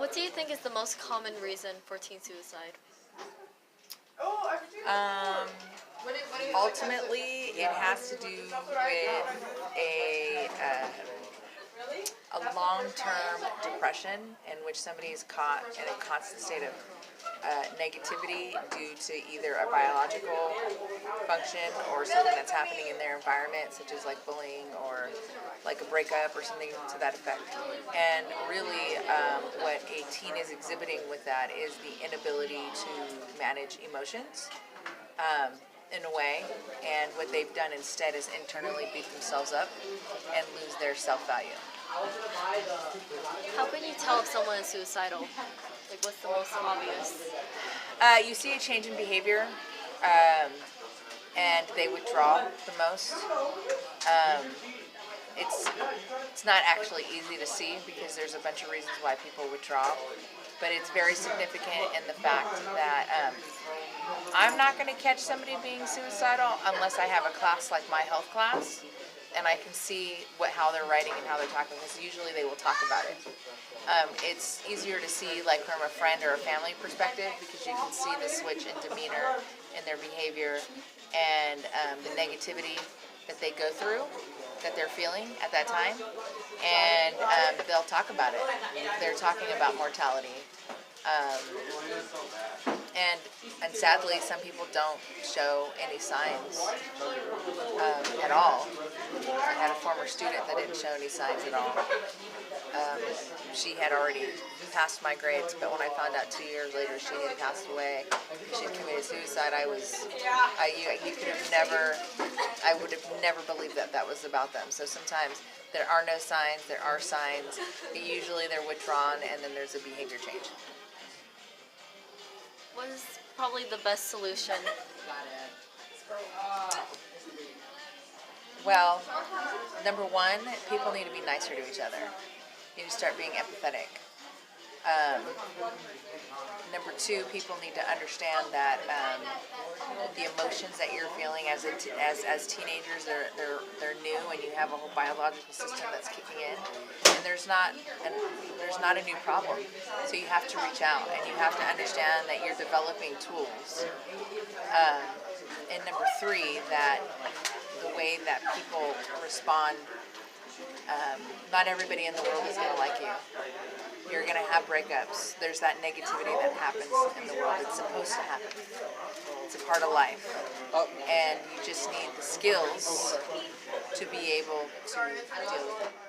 What do you think is the most common reason for teen suicide? Um, Ultimately, it has to do with a long-term depression in which somebody is caught in a constant state of negativity due to either a biological function or something that's happening in their environment, such as like bullying or like a breakup or something to that effect. And really, what a teen is exhibiting with that is the inability to manage emotions in a way, and what they've done instead is internally beat themselves up and lose their self-value. How can you tell if someone is suicidal? Like, what's the most obvious? You see a change in behavior, um, and they withdraw the most. Um, it's not actually easy to see because there's a bunch of reasons why people withdraw, but it's very significant in the fact that I'm not going to catch somebody being suicidal unless I have a class like my health class, and I can see how they're writing and how they're talking, because usually they will talk about it. It's easier to see like from a friend or a family perspective because you can see the switch in demeanor, in their behavior, and the negativity that they go through, that they're feeling at that time, and they'll talk about it. They're talking about mortality. And sadly, some people don't show any signs at all. I had a former student that didn't show any signs at all. She had already passed my grades, but when I found out 2 years later she had passed away, she had committed suicide, I would have never believed that that was about them. So sometimes there are no signs, there are signs, but usually they're withdrawn and then there's a behavior change. What is probably the best solution? Well, number one, people need to be nicer to each other. You need to start being empathetic. Number two, people need to understand that the emotions that you're feeling as teenagers, they're new, and you have a whole biological system that's kicking in, and there's not a new problem. So you have to reach out, and you have to understand that you're developing tools. And number three, that the way that people respond, not everybody in the world is going to like you. You're going to have breakups. There's that negativity that happens in the world. It's supposed to happen. It's a part of life. And you just need the skills to be able to deal with it.